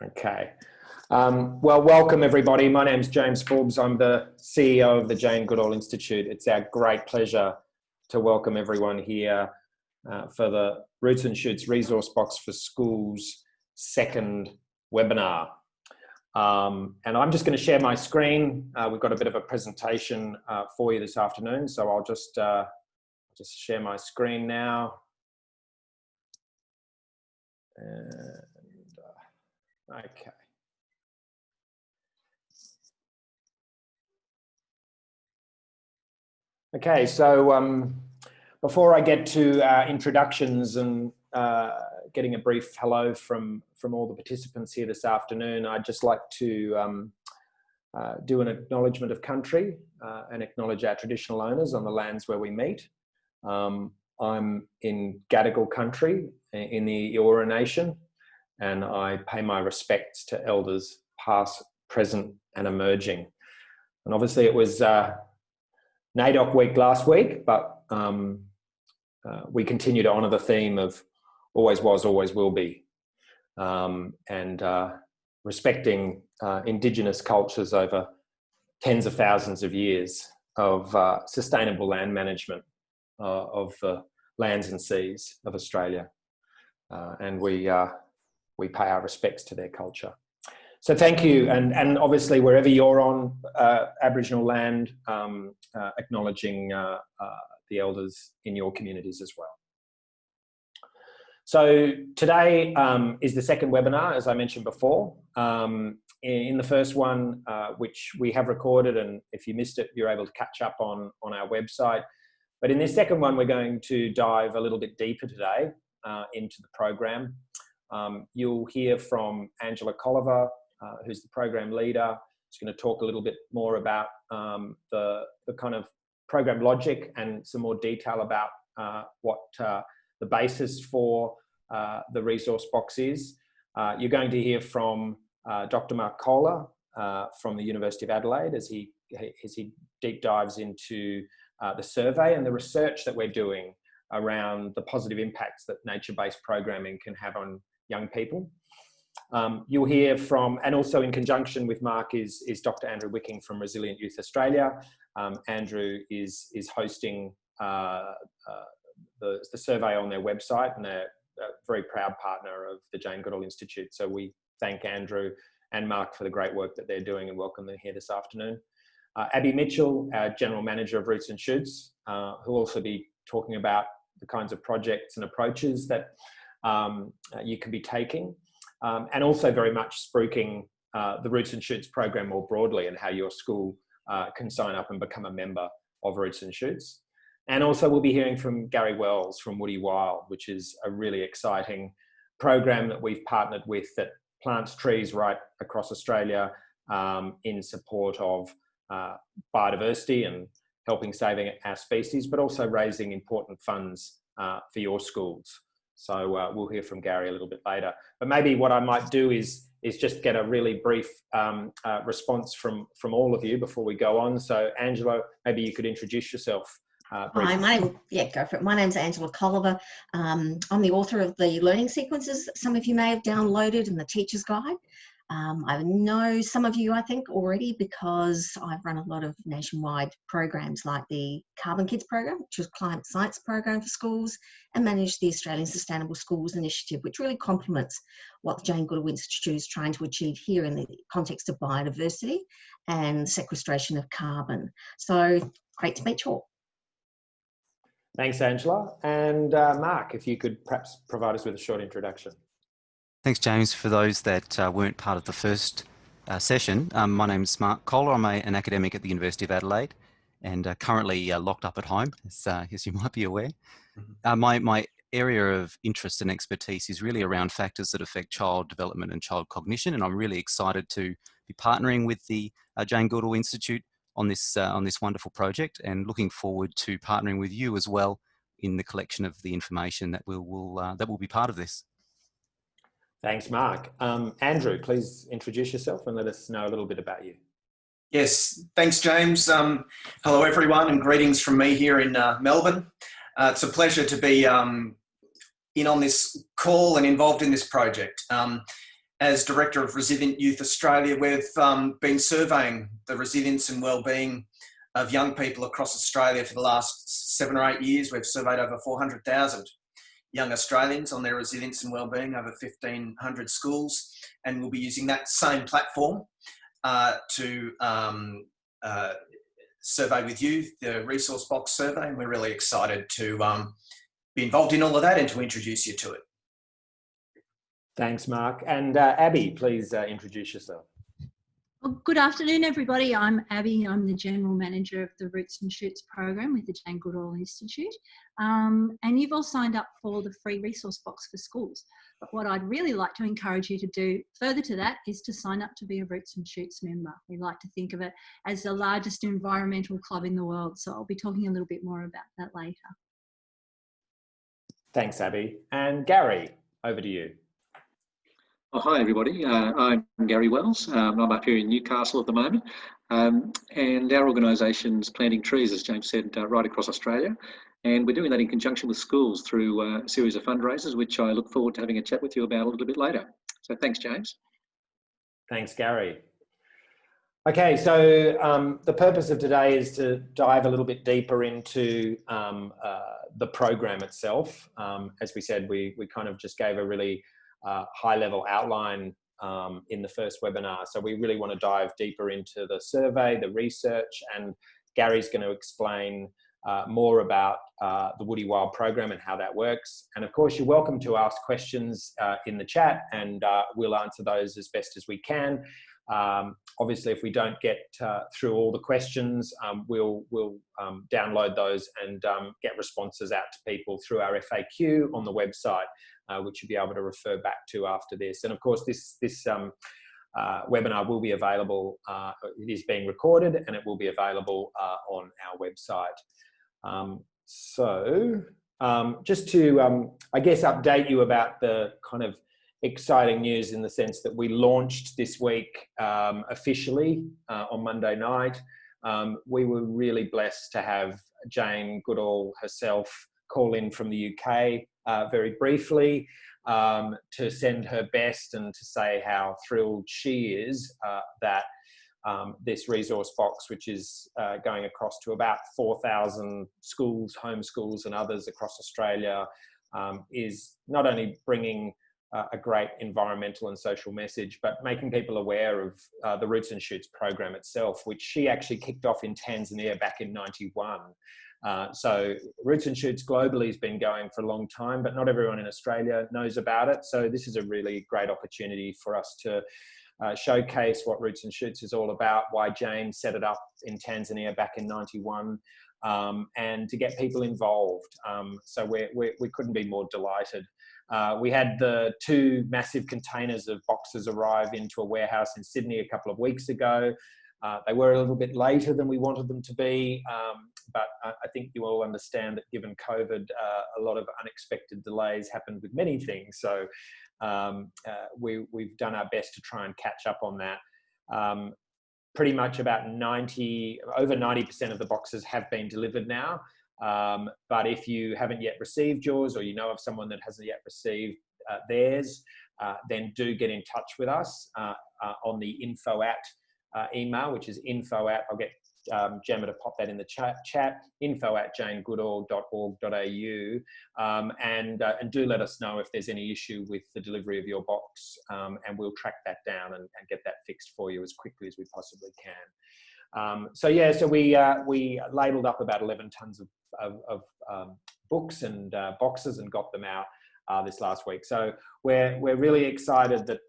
Okay. Well, welcome everybody. My name's James Forbes. I'm the CEO of the Jane Goodall Institute. It's our great pleasure to welcome everyone here for the Roots and Shoots Resource Box for Schools second webinar. And I'm just going to share my screen. We've got a bit of a presentation for you this afternoon, so I'll just share my screen now. And, okay. Okay, so before I get to introductions and getting a brief hello from all the participants here this afternoon, I'd just like to do an acknowledgement of country and acknowledge our traditional owners on the lands where we meet. I'm in Gadigal country in the Eora Nation, and I pay my respects to elders past, present and emerging. And obviously it was NAIDOC week last week, but we continue to honour the theme of always was, always will be, and respecting Indigenous cultures over tens of thousands of years of sustainable land management of the lands and seas of Australia, and we pay our respects to their culture. So thank you, and obviously wherever you're on Aboriginal land, acknowledging the elders in your communities as well. So today is the second webinar, as I mentioned before. In the first one, which we have recorded, and if you missed it, you're able to catch up on our website. But in this second one, we're going to dive a little bit deeper today into the program. You'll hear from Angela Colliver, who's the program leader. She's going to talk a little bit more about the kind of program logic and some more detail about what the basis for the resource box is. You're going to hear from Dr. Mark Kohler from the University of Adelaide as he deep dives into the survey and the research that we're doing around the positive impacts that nature-based programming can have on young people. You'll hear from, and also in conjunction with Mark is Dr. Andrew Wicking from Resilient Youth Australia. Andrew is hosting the survey on their website, and they're a very proud partner of the Jane Goodall Institute. So we thank Andrew and Mark for the great work that they're doing and welcome them here this afternoon. Abby Mitchell, our General Manager of Roots and Shoots, who'll also be talking about the kinds of projects and approaches that you can be taking, and also very much spruiking the Roots and Shoots program more broadly and how your school can sign up and become a member of Roots and Shoots. And also we'll be hearing from Gary Wells from WOODiWild, which is a really exciting program that we've partnered with that plants trees right across Australia in support of biodiversity and helping saving our species, but also raising important funds for your schools. So we'll hear from Gary a little bit later. But maybe what I might do is just get a really brief response from all of you before we go on. So Angela, maybe you could introduce yourself. Hi, go for it. My name's Angela Colliver. I'm the author of the learning sequences that some of you may have downloaded and the teacher's guide. I know some of you, I think, already because I've run a lot of nationwide programs like the Carbon Kids program, which was a climate science program for schools, and managed the Australian Sustainable Schools Initiative, which really complements what the Jane Goodall Institute is trying to achieve here in the context of biodiversity and sequestration of carbon. So great to meet you all. Thanks, Angela. And Mark, if you could perhaps provide us with a short introduction. Thanks, James. For those that weren't part of the first session, my name's Mark Kohler. I'm an academic at the University of Adelaide and currently locked up at home, as you might be aware. My area of interest and expertise is really around factors that affect child development and child cognition, and I'm really excited to be partnering with the Jane Goodall Institute on this wonderful project, and looking forward to partnering with you as well in the collection of the information that will be part of this. Thanks, Mark. Andrew, please introduce yourself and let us know a little bit about you. Yes, thanks, James. Hello, everyone, and greetings from me here in Melbourne. It's a pleasure to be in on this call and involved in this project. as Director of Resilient Youth Australia, we've been surveying the resilience and wellbeing of young people across Australia for the last 7 or 8 years. We've surveyed over 400,000 young Australians on their resilience and wellbeing, over 1,500 schools, and we'll be using that same platform to survey with you, the Resource Box survey, and we're really excited to be involved in all of that and to introduce you to it. Thanks, Mark. And Abby, please introduce yourself. Well, good afternoon, everybody. I'm Abby. I'm the General Manager of the Roots and Shoots program with the Jane Goodall Institute. And you've all signed up for the free resource box for schools. But what I'd really like to encourage you to do further to that is to sign up to be a Roots and Shoots member. We like to think of it as the largest environmental club in the world. So I'll be talking a little bit more about that later. Thanks, Abby. And Gary, over to you. Oh, hi everybody, I'm Gary Wells. I'm up here in Newcastle at the moment, and our organisation's planting trees, as James said, right across Australia, and we're doing that in conjunction with schools through a series of fundraisers, which I look forward to having a chat with you about a little bit later. So thanks, James. Thanks, Gary. Okay, so the purpose of today is to dive a little bit deeper into the program itself. As we said, we kind of just gave a really high-level outline in the first webinar. So we really want to dive deeper into the survey, the research, and Gary's going to explain more about the WOODiWild program and how that works. And of course, you're welcome to ask questions in the chat, and we'll answer those as best as we can. Obviously, if we don't get through all the questions, we'll download those and get responses out to people through our FAQ on the website, which you'll be able to refer back to after this. And of course, this webinar will be available. It is being recorded, and it will be available on our website. Just to, I guess, update you about the kind of exciting news in the sense that we launched this week officially on Monday night. We were really blessed to have Jane Goodall herself call in from the UK very briefly to send her best and to say how thrilled she is that this resource box, which is going across to about 4,000 schools, homeschools and others across Australia, is not only bringing a great environmental and social message, but making people aware of the Roots and Shoots program itself, which she actually kicked off in Tanzania back in '91. So Roots and Shoots globally has been going for a long time, but not everyone in Australia knows about it. So this is a really great opportunity for us to showcase what Roots and Shoots is all about, why Jane set it up in Tanzania back in '91, and to get people involved. So we couldn't be more delighted. We had the 2 massive containers of boxes arrive into a warehouse in Sydney a couple of weeks ago. They were a little bit later than we wanted them to be, but I think you all understand that given COVID, a lot of unexpected delays happened with many things. So we've done our best to try and catch up on that. Pretty much about over 90% of the boxes have been delivered now. But if you haven't yet received yours, or you know of someone that hasn't yet received theirs, then do get in touch with us on the info@ email, which is info@, I'll get Gemma to pop that in the chat, info@janegoodall.org.au, and do let us know if there's any issue with the delivery of your box, and we'll track that down and get that fixed for you as quickly as we possibly can. So we labelled up about 11 tonnes of books and boxes and got them out this last week. So we're really excited that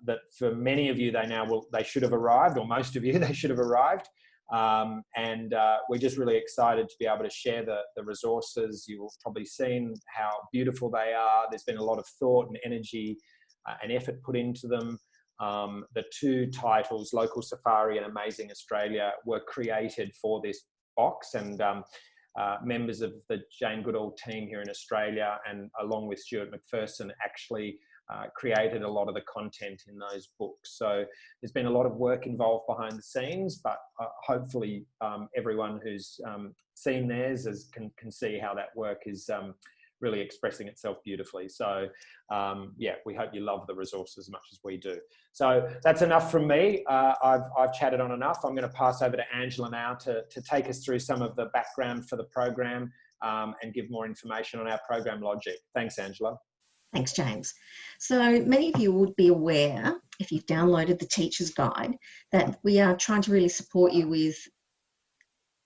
that for many of you they should have arrived, or most of you they should have arrived, and we're just really excited to be able to share the resources. You've probably seen how beautiful they are. There's been a lot of thought and energy and effort put into them. The 2 titles, Local Safari and Amazing Australia, were created for this box, and members of the Jane Goodall team here in Australia, and along with Stuart McPherson, actually created a lot of the content in those books. So there's been a lot of work involved behind the scenes, but hopefully everyone who's seen theirs can see how that work is really expressing itself beautifully. So yeah, we hope you love the resource as much as we do. So that's enough from me. I've chatted on enough. I'm going to pass over to Angela now to take us through some of the background for the program and give more information on our program logic. Thanks, Angela. Thanks, James. So many of you would be aware, if you've downloaded the teacher's guide, that we are trying to really support you with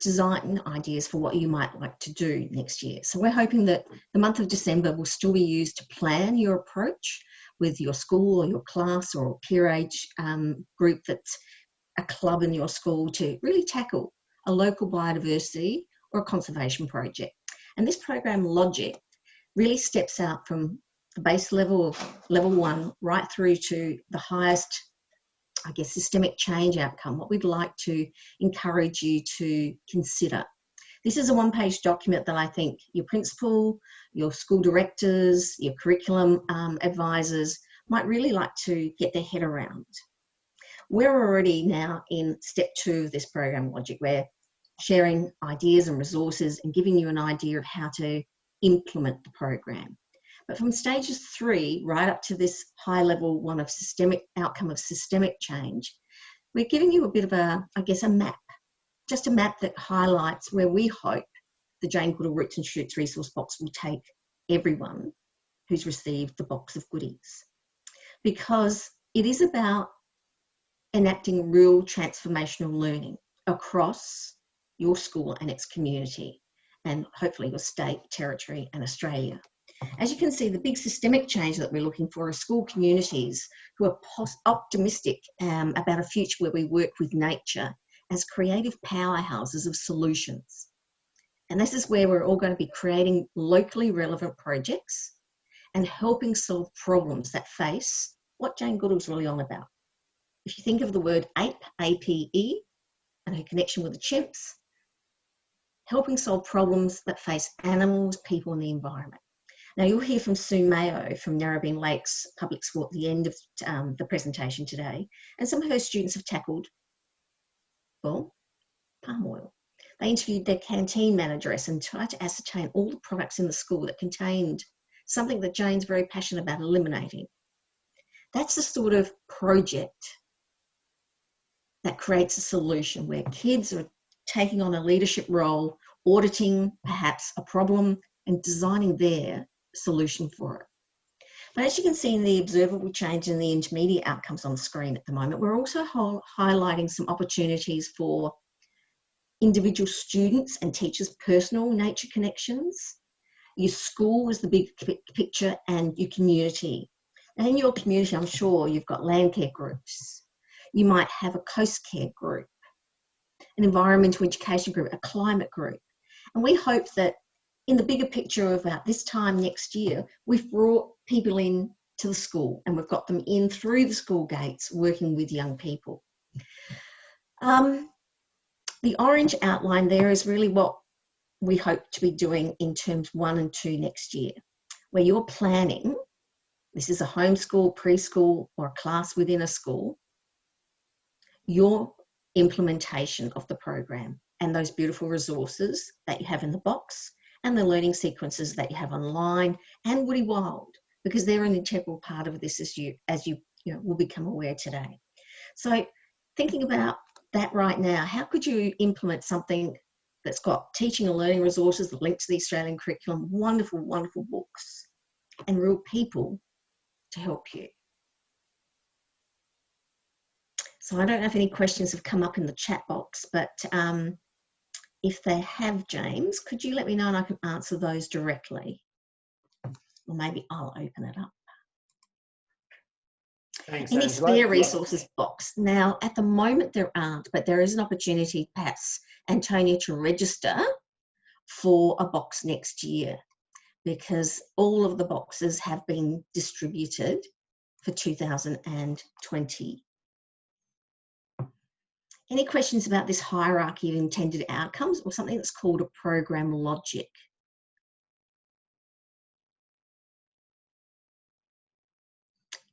design ideas for what you might like to do next year. So we're hoping that the month of December will still be used to plan your approach with your school or your class or peer age group that's a club in your school to really tackle a local biodiversity or a conservation project. And this program logic really steps out from the base level of level 1 right through to the highest, I guess, systemic change outcome, what we'd like to encourage you to consider. This is a one-page document that I think your principal, your school directors, your curriculum advisors might really like to get their head around. We're already now in step 2 of this program logic. We're sharing ideas and resources and giving you an idea of how to implement the program. But from stages 3 right up to this high level one of systemic outcome of systemic change, we're giving you a bit of a, I guess, a map, just a map that highlights where we hope the Jane Goodall Roots and Shoots resource box will take everyone who's received the box of goodies. Because it is about enacting real transformational learning across your school and its community, and hopefully your state, territory and Australia. As you can see, the big systemic change that we're looking for are school communities who are optimistic about a future where we work with nature as creative powerhouses of solutions. And this is where we're all going to be creating locally relevant projects and helping solve problems that face what Jane Goodall's really on about. If you think of the word ape, A-P-E, and her connection with the chimps, helping solve problems that face animals, people and the environment. Now, you'll hear from Sue Mayo from Narrabeen Lakes Public School at the end of the presentation today, and some of her students have tackled, well, palm oil. They interviewed their canteen manageress and tried to ascertain all the products in the school that contained something that Jane's very passionate about eliminating. That's the sort of project that creates a solution where kids are taking on a leadership role, auditing perhaps a problem and designing their solution for it. But as you can see in the observable change in the intermediate outcomes on the screen at the moment, we're also highlighting some opportunities for individual students and teachers' personal nature connections. Your school is the big picture and your community. And in your community, I'm sure you've got land care groups. You might have a coast care group, an environmental education group, a climate group. And we hope that in the bigger picture of about this time next year, we've brought people in to the school and we've got them in through the school gates working with young people. The orange outline there is really what we hope to be doing in terms 1 and 2 next year, where you're planning, this is a homeschool, preschool or a class within a school, your implementation of the program and those beautiful resources that you have in the box and the learning sequences that you have online and WOODiWild, because they're an integral part of this as you will become aware today. So thinking about that right now, how could you implement something that's got teaching and learning resources that link to the Australian curriculum, wonderful, wonderful books and real people to help you? So I don't know if any questions have come up in the chat box, but if they have, James, could you let me know and I can answer those directly? Or maybe I'll open it up. Thanks, Any Angela. spare resources box? Now, at the moment there aren't, but there is an opportunity, perhaps, Antonia, to register for a box next year because all of the boxes have been distributed for 2020. Any questions about this hierarchy of intended outcomes or something that's called a program logic?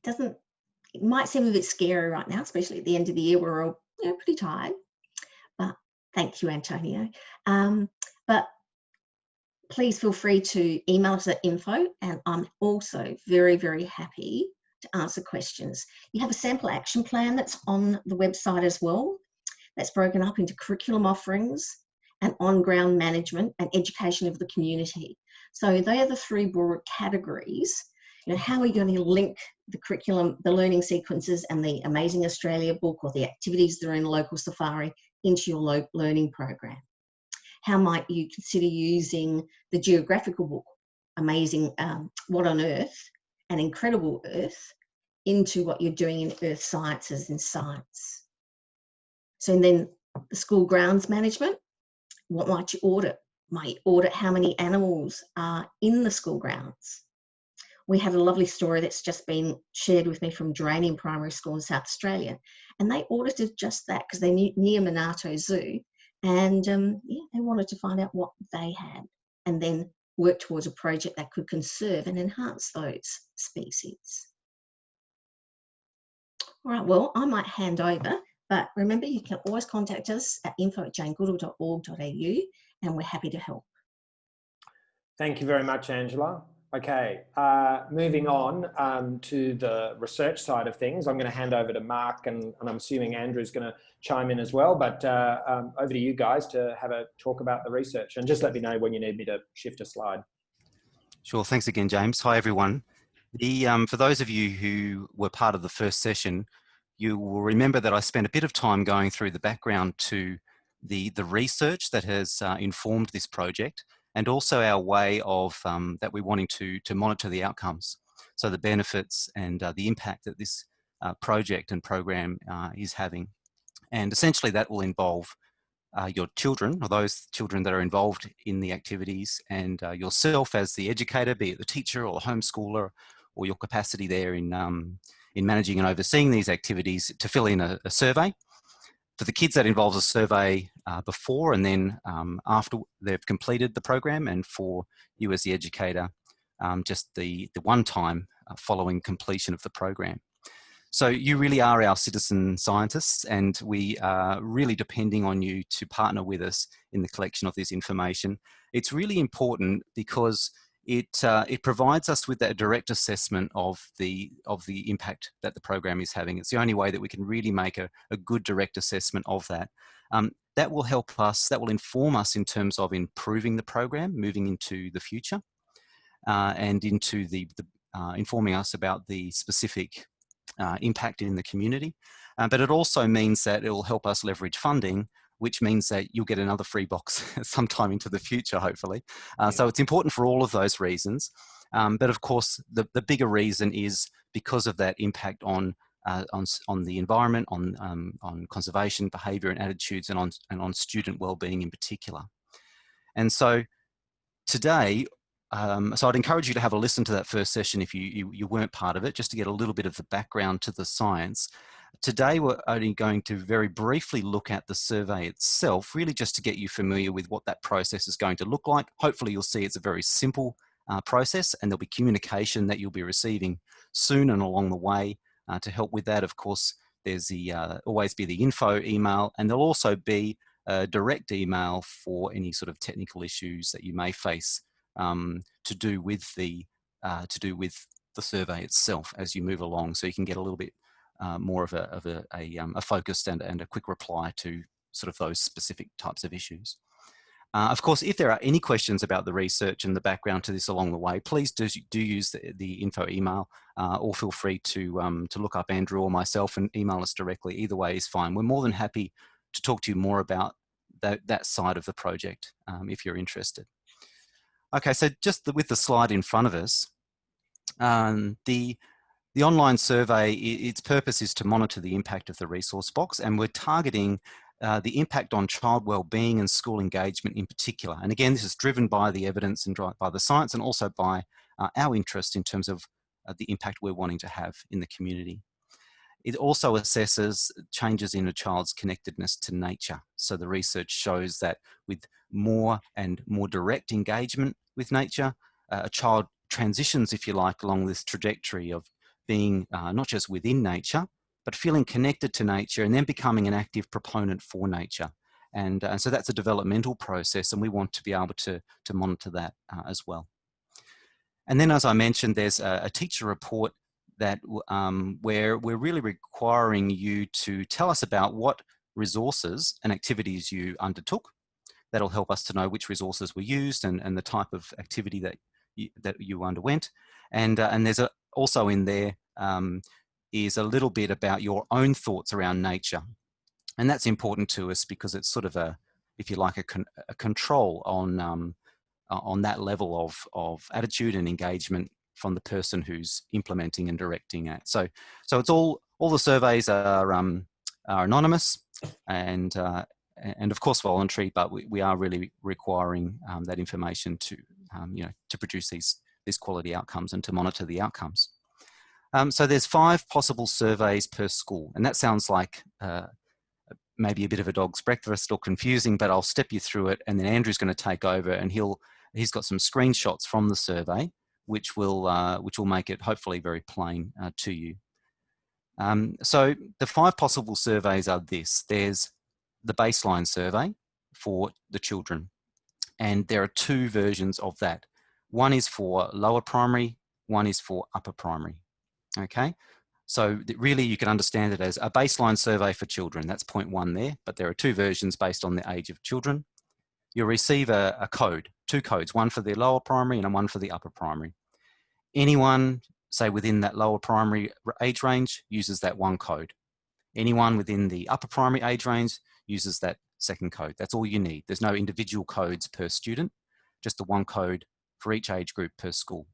It might seem a bit scary right now, especially at the end of the year. We're all pretty tired. But thank you, Antonio. But please feel free to email us at info, and I'm also very, very happy to answer questions. You have a sample action plan that's on the website as well, that's broken up into curriculum offerings and on-ground management and education of the community. So they are the three broad categories. You know, how are you going to link the curriculum, the learning sequences and the Amazing Australia book or the activities that are in Local Safari into your learning program? How might you consider using the geographical book, Amazing What on Earth and Incredible Earth, into what you're doing in earth sciences and science? So then the school grounds management, what might you audit? Might you audit how many animals are in the school grounds? We had a lovely story that's just been shared with me from Geranium Primary School in South Australia, and they audited just that because they're near Monarto Zoo, and yeah, they wanted to find out what they had and then work towards a project that could conserve and enhance those species. All right, well, I might hand over, but remember you can always contact us at info@janegoodall.org.au, and we're happy to help. Thank you very much, Angela. Okay, moving on to the research side of things, I'm going to hand over to Mark, and I'm assuming Andrew's going to chime in as well, but over to you guys to have a talk about the research, and just let me know when you need me to shift a slide. Sure, thanks again, James. Hi, everyone. For those of you who were part of the first session, you will remember that I spent a bit of time going through the background to the research that has informed this project, and also our way of that we're wanting to monitor the outcomes. So the benefits and the impact that this project and program is having. And essentially that will involve your children, or those children that are involved in the activities, and yourself as the educator, be it the teacher or the homeschooler, or your capacity there in managing and overseeing these activities, to fill in a survey. For the kids, that involves a survey before and then after they've completed the program, and for you as the educator, just the one time following completion of the program. So you really are our citizen scientists, and we are really depending on you to partner with us in the collection of this information. It's really important because it provides us with that direct assessment of the impact that the program is having. It's the only way that we can really make a good direct assessment of that. That will help us, that will inform us in terms of improving the program, moving into the future, and into informing us about the specific impact in the community. But it also means that it will help us leverage funding, which means that you'll get another free box sometime into the future, hopefully. So it's important for all of those reasons. But of course, the bigger reason is because of that impact on the environment, on conservation, behaviour and attitudes, and on student wellbeing in particular. And so today, so I'd encourage you to have a listen to that first session if you weren't part of it, just to get a little bit of the background to the science. Today, we're only going to very briefly look at the survey itself, really just to get you familiar with what that process is going to look like. Hopefully, you'll see it's a very simple process, and there'll be communication that you'll be receiving soon and along the way. To help with that, of course, there's always be the info email, and there'll also be a direct email for any sort of technical issues that you may face to do with the survey itself as you move along, so you can get a little bit more of a focused and a quick reply to sort of those specific types of issues. Of course, if there are any questions about the research and the background to this along the way, please do use the info email, or feel free to look up Andrew or myself and email us directly. Either way is fine. We're more than happy to talk to you more about that side of the project if you're interested. Okay, so just with the slide in front of us, the online survey, its purpose is to monitor the impact of the resource box, and we're targeting the impact on child wellbeing and school engagement in particular. And again, this is driven by the evidence and by the science, and also by our interest in terms of the impact we're wanting to have in the community. It also assesses changes in a child's connectedness to nature. So the research shows that with more and more direct engagement with nature, a child transitions, if you like, along this trajectory of being not just within nature, but feeling connected to nature and then becoming an active proponent for nature. And so that's a developmental process, and we want to be able to monitor that as well. And then, as I mentioned, there's a teacher report that where we're really requiring you to tell us about what resources and activities you undertook. That'll help us to know which resources were used and the type of activity that you underwent. And there's also in there is a little bit about your own thoughts around nature. And that's important to us because it's sort of a, if you like, a control on that level of attitude and engagement from the person who's implementing and directing it. So it's all the surveys are anonymous and of course voluntary, but we are really requiring that information to to produce these quality outcomes and to monitor the outcomes. So there's 5 possible surveys per school, and that sounds like maybe a bit of a dog's breakfast or confusing, but I'll step you through it, and then Andrew's going to take over, and he's got some screenshots from the survey, which will make it hopefully very plain to you. So the 5 possible surveys are this. There's the baseline survey for the children, and there are 2 versions of that. One is for lower primary, one is for upper primary. Okay, so really you can understand it as a baseline survey for children. That's point 1 there, but there are 2 versions based on the age of children. You'll receive a code, 2 codes, one for the lower primary and one for the upper primary. Anyone, say within that lower primary age range, uses that 1 code. Anyone within the upper primary age range uses that 2nd code. That's all you need. There's no individual codes per student, just the 1 code for each age group per school.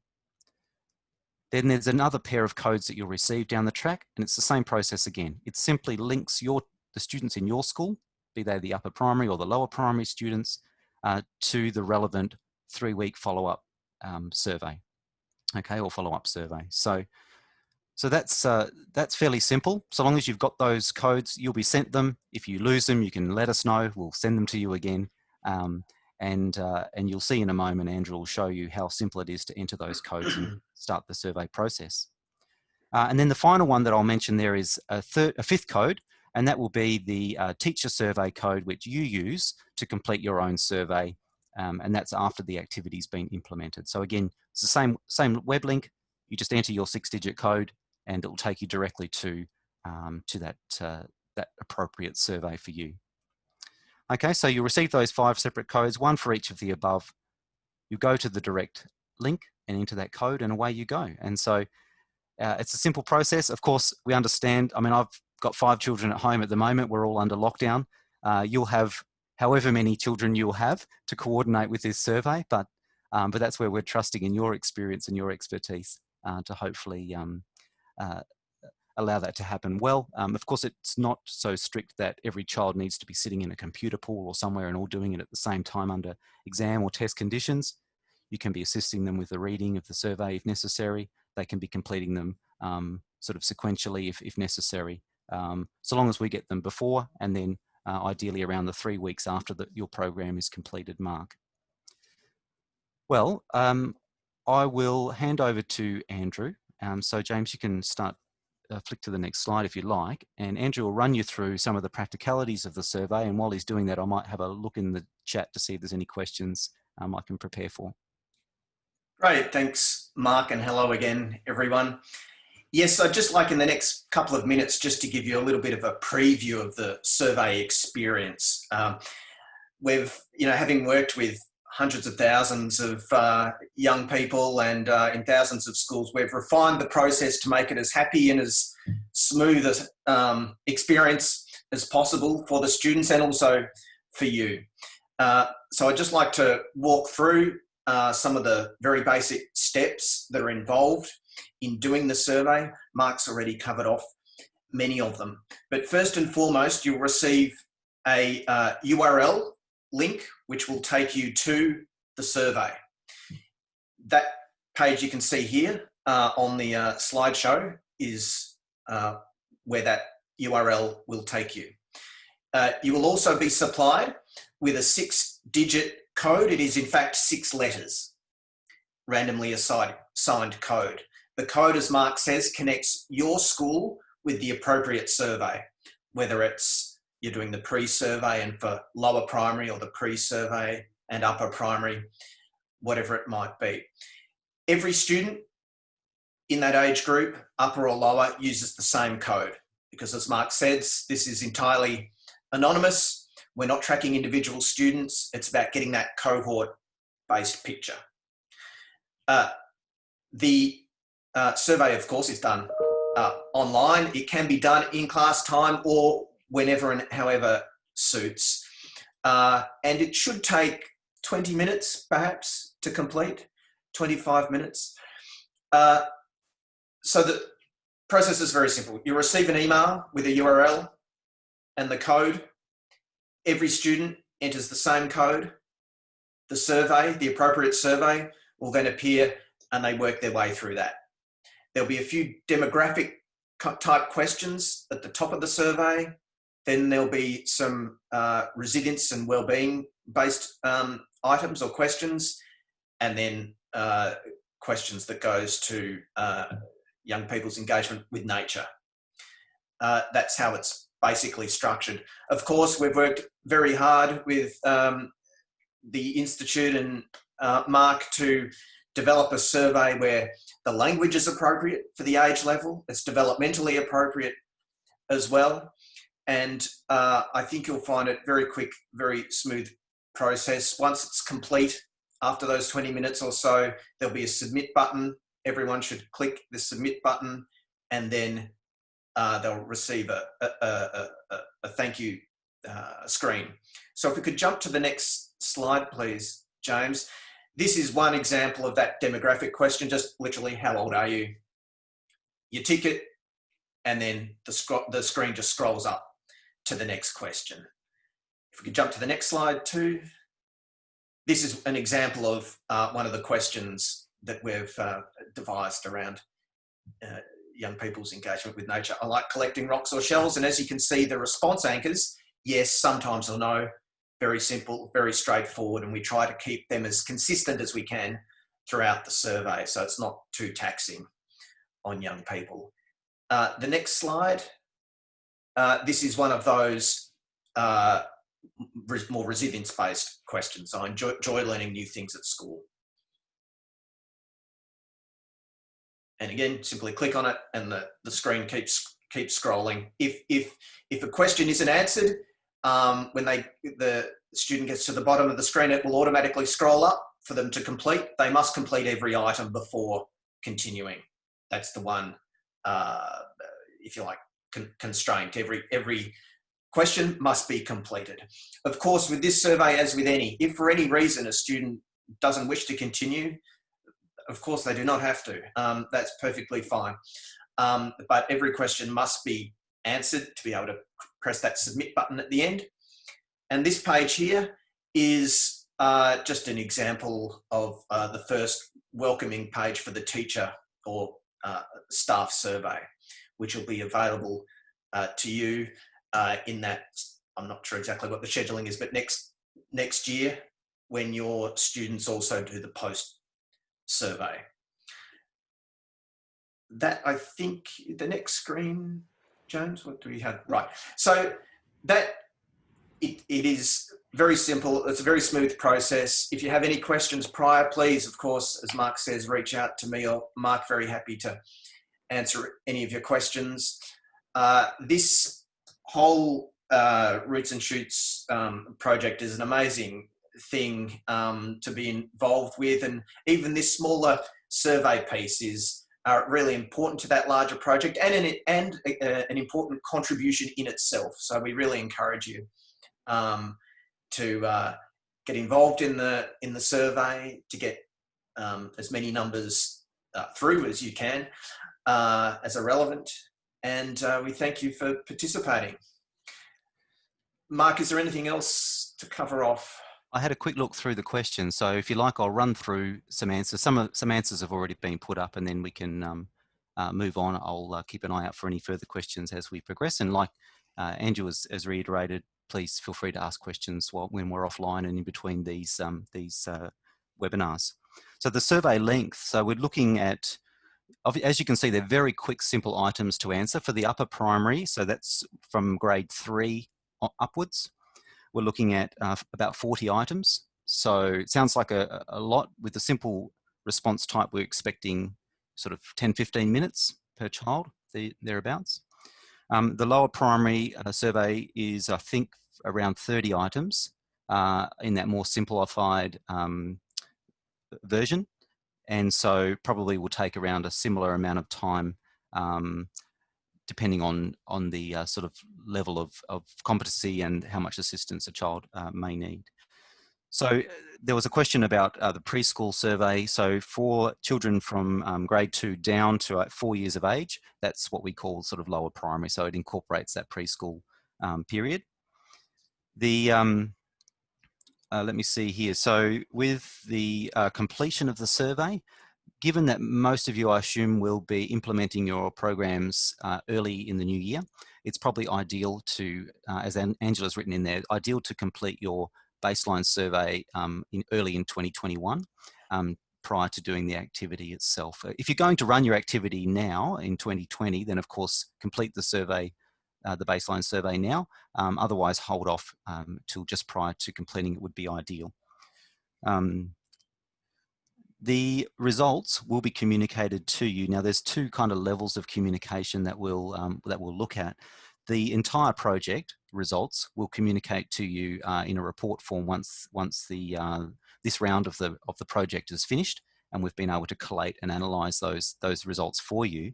Then there's another pair of codes that you'll receive down the track, and it's the same process again. It simply links the students in your school, be they the upper primary or the lower primary students, to the relevant 3-week follow-up survey, okay, or follow-up survey. So that's fairly simple. So long as you've got those codes, you'll be sent them. If you lose them, you can let us know. We'll send them to you again. And you'll see in a moment, Andrew will show you how simple it is to enter those codes and start the survey process. And then the final one that I'll mention there is a 5th code, and that will be the teacher survey code, which you use to complete your own survey. And that's after the activity's been implemented. So again, it's the same web link. You just enter your 6-digit code, and it will take you directly to that appropriate survey for you. Okay, so you receive those 5 separate codes, 1 for each of the above. You go to the direct link and enter that code, and away you go. And so it's a simple process. Of course, we understand. I mean, I've got 5 children at home at the moment. We're all under lockdown. You'll have however many children you'll have to coordinate with this survey, but that's where we're trusting in your experience and your expertise to hopefully allow that to happen well. Of course, it's not so strict that every child needs to be sitting in a computer pool or somewhere and all doing it at the same time under exam or test conditions. You can be assisting them with the reading of the survey if necessary. They can be completing them sort of sequentially if necessary, so long as we get them before and then ideally around the 3 weeks after your program is completed mark. Well, I will hand over to Andrew. So James, you can start, flick to the next slide if you like, and Andrew will run you through some of the practicalities of the survey, and while he's doing that I might have a look in the chat to see if there's any questions I can prepare for. Great, thanks Mark, and hello again everyone. Yes, I'd just like in the next couple of minutes just to give you a little bit of a preview of the survey experience. We've, having worked with hundreds of thousands of young people and in thousands of schools, we've refined the process to make it as happy and as smooth as experience as possible for the students and also for you. So I'd just like to walk through some of the very basic steps that are involved in doing the survey. Mark's already covered off many of them. But first and foremost, you'll receive a URL link which will take you to the survey. That page you can see here on the slideshow is where that URL will take you. You will also be supplied with a 6-digit code. It is in fact 6 letters, randomly assigned code. The code, as Mark says, connects your school with the appropriate survey, whether it's you're doing the pre-survey, and for lower primary, or the pre-survey and upper primary, whatever it might be. Every student in that age group, upper or lower, uses the same code, because as Mark says, this is entirely anonymous. We're not tracking individual students. It's about getting that cohort-based picture. The survey, of course, is done online. It can be done in class time or whenever and however suits. And it should take 20 minutes, perhaps, to complete, 25 minutes. So the process is very simple. You receive an email with a URL and the code. Every student enters the same code. The survey, the appropriate survey, will then appear, and they work their way through that. There'll be a few demographic type questions at the top of the survey. Then there'll be some resilience and wellbeing based items or questions, and then questions that goes to young people's engagement with nature. That's how it's basically structured. Of course, we've worked very hard with the Institute and Mark to develop a survey where the language is appropriate for the age level. It's developmentally appropriate as well. And I think you'll find it very quick, very smooth process. Once it's complete, after those 20 minutes or so, there'll be a submit button. Everyone should click the submit button, and then they'll receive a thank you screen. So if we could jump to the next slide, please, James. This is one example of that demographic question, just literally, how old are you? You tick it, and then the screen just scrolls up to the next question. If we could jump to the next slide too. This is an example of one of the questions that we've devised around young people's engagement with nature. I like collecting rocks or shells, and as you can see, the response anchors, yes, sometimes or no, very simple, very straightforward, and we try to keep them as consistent as we can throughout the survey, so it's not too taxing on young people. The next slide. This is one of those more resilience-based questions. I enjoy learning new things at school. And again, simply click on it, and the screen keeps scrolling. If a question isn't answered, when the student gets to the bottom of the screen, it will automatically scroll up for them to complete. They must complete every item before continuing. That's the one, if you like, constraint. Every question must be completed. Of course, with this survey, as with any, if for any reason a student doesn't wish to continue, of course they do not have to. That's perfectly fine. But every question must be answered to be able to press that submit button at the end. And this page here is just an example of the first welcoming page for the teacher or staff survey, which will be available to you in that, I'm not sure exactly what the scheduling is, but next year when your students also do the post survey. That, I think, the next screen, James, what do we have? Right, so that it is very simple. It's a very smooth process. If you have any questions prior, please, of course, as Mark says, reach out to me or Mark. Very happy to answer any of your questions. This whole Roots and Shoots project is an amazing thing to be involved with, and even this smaller survey piece is really important to that larger project, and an important contribution in itself. So we really encourage you to get involved in the survey, to get as many numbers through as you can as are relevant, and we thank you for participating. Mark, is there anything else to cover off? I had a quick look through the questions, so if you like, I'll run through some answers. Some answers have already been put up, and then we can move on. I'll keep an eye out for any further questions as we progress. And like Andrew has reiterated, please feel free to ask questions when we're offline and in between these webinars. So the survey length. So we're looking at, as you can see, they're very quick, simple items to answer for the upper primary. So that's from grade 3 upwards. We're looking at about 40 items. So it sounds like a lot. With the simple response type, we're expecting sort of 10, 15 minutes per child, thereabouts. The lower primary survey is, I think, around 30 items in that more simplified version. And so probably will take around a similar amount of time depending on the sort of level of competency and how much assistance a child may need. So there was a question about the preschool survey. So for children from grade 2 down to 4 years of age, that's what we call sort of lower primary. So it incorporates that preschool period. The let me see here. So with the completion of the survey, given that most of you, I assume, will be implementing your programs early in the new year, it's probably ideal to, as Angela's written in there, ideal to complete your baseline survey early in 2021 prior to doing the activity itself. If you're going to run your activity now in 2020, then of course complete the survey, the baseline survey now. Otherwise, hold off till just prior to completing it would be ideal. The results will be communicated to you. Now, there's two kind of levels of communication that we'll look at. The entire project results will communicate to you in a report form once this round of the project is finished, and we've been able to collate and analyse those results for you.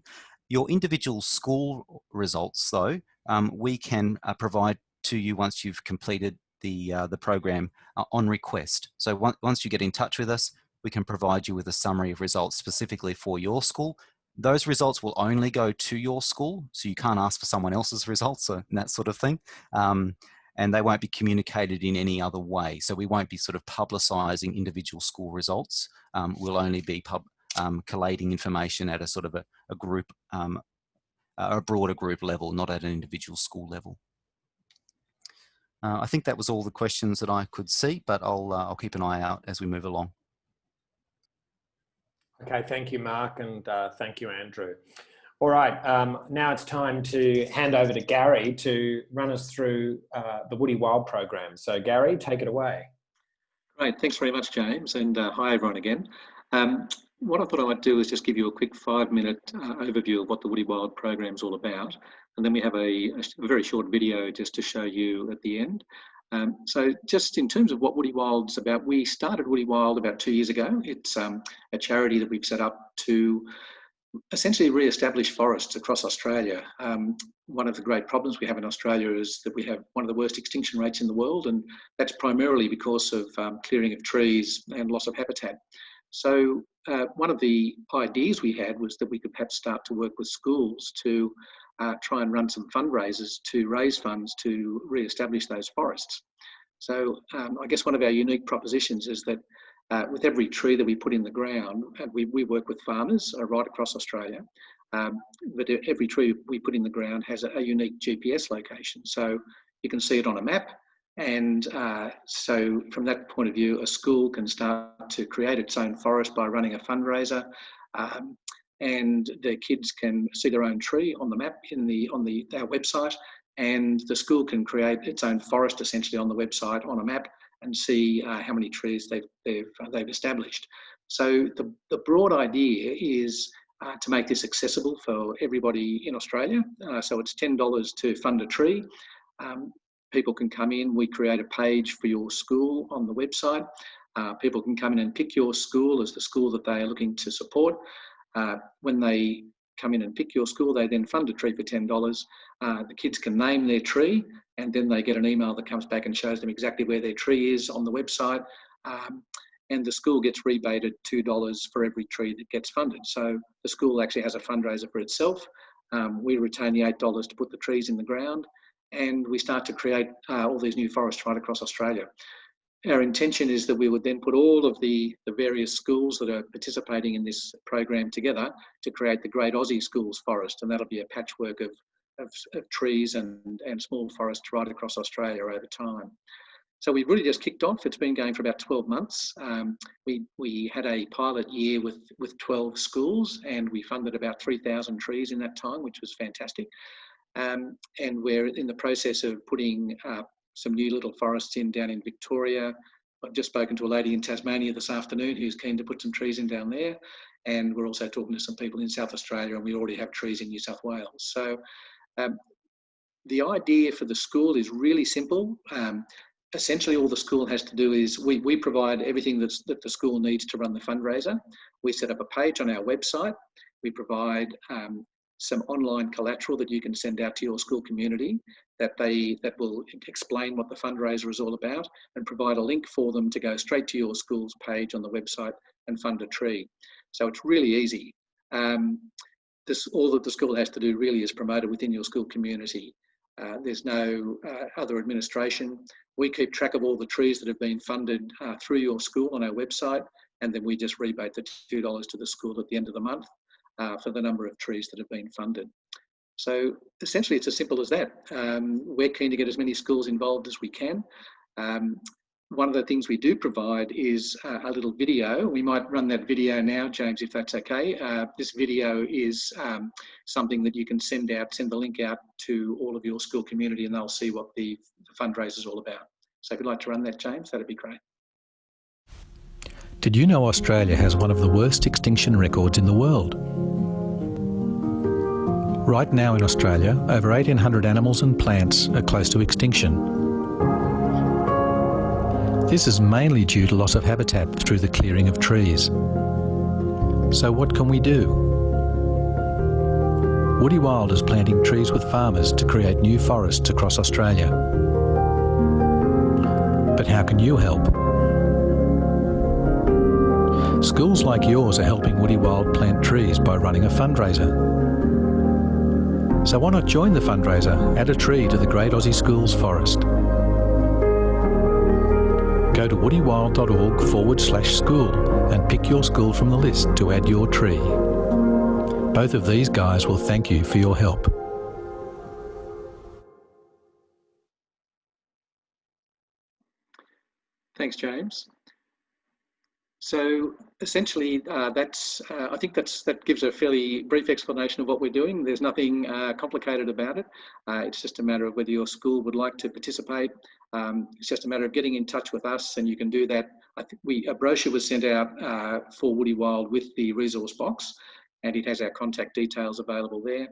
Your individual school results, though, we can provide to you once you've completed the program on request. So once you get in touch with us, we can provide you with a summary of results specifically for your school. Those results will only go to your school, so you can't ask for someone else's results and that sort of thing. And they won't be communicated in any other way. So we won't be sort of publicising individual school results. We'll only be collating information at a sort of a group, a broader group level, not at an individual school level. I think that was all the questions that I could see, but I'll keep an eye out as we move along. Okay, thank you, Mark, and thank you, Andrew. All right, now it's time to hand over to Gary to run us through the WOODiWild program. So Gary, take it away. Great, thanks very much, James, and hi everyone again. What I thought I might do is just give you a quick 5-minute overview of what the WOODiWild program is all about, and then we have a very short video just to show you at the end. So just in terms of what WOODiWild's about, we started WOODiWild about 2 years ago. It's a charity that we've set up to essentially re-establish forests across Australia. One of the great problems we have in Australia is that we have one of the worst extinction rates in the world, and that's primarily because of clearing of trees and loss of habitat. So one of the ideas we had was that we could perhaps start to work with schools to try and run some fundraisers to raise funds to re-establish those forests. So I guess one of our unique propositions is that with every tree that we put in the ground, and we work with farmers right across Australia, but every tree we put in the ground has a unique GPS location. So you can see it on a map. And so from that point of view, a school can start to create its own forest by running a fundraiser. And the kids can see their own tree on the map on our website, and the school can create its own forest essentially on the website on a map and see how many trees they've established. So the broad idea is to make this accessible for everybody in Australia. So it's $10 to fund a tree. People can come in, we create a page for your school on the website. People can come in and pick your school as the school that they are looking to support. When they come in and pick your school, they then fund a tree for $10. The kids can name their tree, and then they get an email that comes back and shows them exactly where their tree is on the website. And the school gets rebated $2 for every tree that gets funded. So the school actually has a fundraiser for itself. We retain the $8 to put the trees in the ground, and we start to create all these new forests right across Australia. Our intention is that we would then put all of the various schools that are participating in this program together to create the Great Aussie Schools Forest, and that'll be a patchwork of trees and small forests right across Australia over time. So we've really just kicked off. It's been going for about 12 months. We had a pilot year with 12 schools, and we funded about 3,000 trees in that time, which was fantastic. And we're in the process of putting some new little forests down in Victoria. I've just spoken to a lady in Tasmania this afternoon who's keen to put some trees in down there. And we're also talking to some people in South Australia, and we already have trees in New South Wales. So the idea for the school is really simple. Essentially, all the school has to do is we provide everything that the school needs to run the fundraiser. We set up a page on our website. We provide some online collateral that you can send out to your school community that will explain what the fundraiser is all about, and provide a link for them to go straight to your school's page on the website and fund a tree. So it's really easy. All that the school has to do really is promote it within your school community. There's no other administration. We keep track of all the trees that have been funded through your school on our website, and then we just rebate the $2 to the school at the end of the month for the number of trees that have been funded. So essentially it's as simple as that. We're keen to get as many schools involved as we can. One of the things we do provide is a little video. We might run that video now, James, if that's okay. This video is something that you can send the link out to all of your school community, and they'll see what the fundraiser is all about. So if you'd like to run that, James, that'd be great. Did you know Australia has one of the worst extinction records in the world? Right now in Australia, over 1,800 animals and plants are close to extinction. This is mainly due to loss of habitat through the clearing of trees. So what can we do? WOODiWild is planting trees with farmers to create new forests across Australia. But how can you help? Schools like yours are helping WOODiWild plant trees by running a fundraiser. So why not join the fundraiser, add a tree to the Great Aussie Schools Forest? Go to woodiwild.org/school and pick your school from the list to add your tree. Both of these guys will thank you for your help. Thanks, James. So essentially, I think that gives a fairly brief explanation of what we're doing. There's nothing complicated about it. It's just a matter of whether your school would like to participate. It's just a matter of getting in touch with us, and you can do that. I think a brochure was sent out for WOODiWild with the resource box, and it has our contact details available there.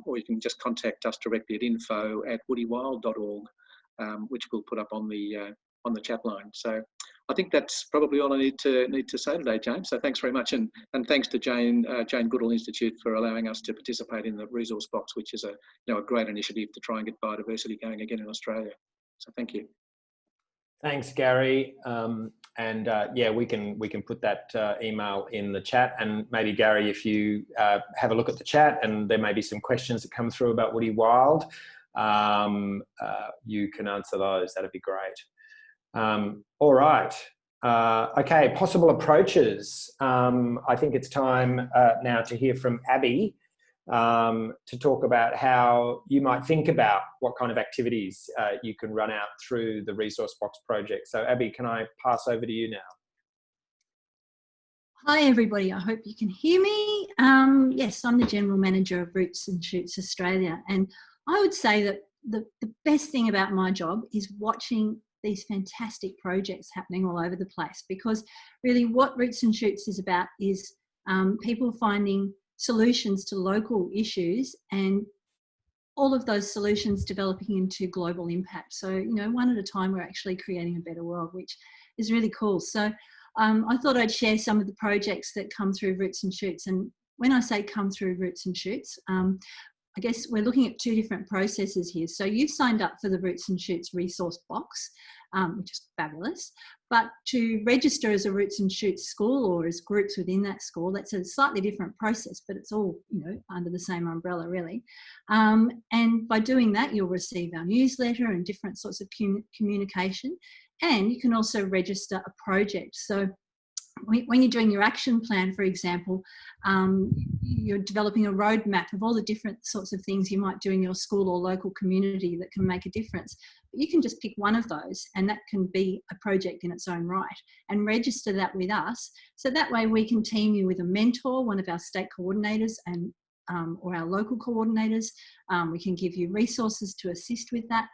Or you can just contact us directly at info@woodiwild.org, which we'll put up on the chat line. So I think that's probably all I need to say today, James. So thanks very much, and thanks to Jane Goodall Institute for allowing us to participate in the resource box, which is a great initiative to try and get biodiversity going again in Australia. So thank you. Thanks, Gary. Yeah, we can put that email in the chat, and maybe Gary, if you have a look at the chat, and there may be some questions that come through about WOODiWild, you can answer those. That'd be great. All right. Okay, possible approaches. I think it's time now to hear from Abby to talk about how you might think about what kind of activities you can run out through the Resource Box project. So Abby, can I pass over to you now? Hi everybody, I hope you can hear me. Yes, I'm the General Manager of Roots and Shoots Australia, and I would say that the best thing about my job is watching these fantastic projects happening all over the place, because really what Roots and Shoots is about is people finding solutions to local issues, and all of those solutions developing into global impact. So, one at a time, we're actually creating a better world, which is really cool. So I thought I'd share some of the projects that come through Roots and Shoots. And when I say come through Roots and Shoots, I guess we're looking at two different processes here. So you've signed up for the Roots and Shoots resource box, which is fabulous. But to register as a Roots and Shoots school or as groups within that school, that's a slightly different process, but it's all, under the same umbrella really. And by doing that, you'll receive our newsletter and different sorts of communication. And you can also register a project. So when you're doing your action plan, for example, you're developing a roadmap of all the different sorts of things you might do in your school or local community that can make a difference. But you can just pick one of those, and that can be a project in its own right, and register that with us. So that way we can team you with a mentor, one of our state coordinators, and or our local coordinators. We can give you resources to assist with that.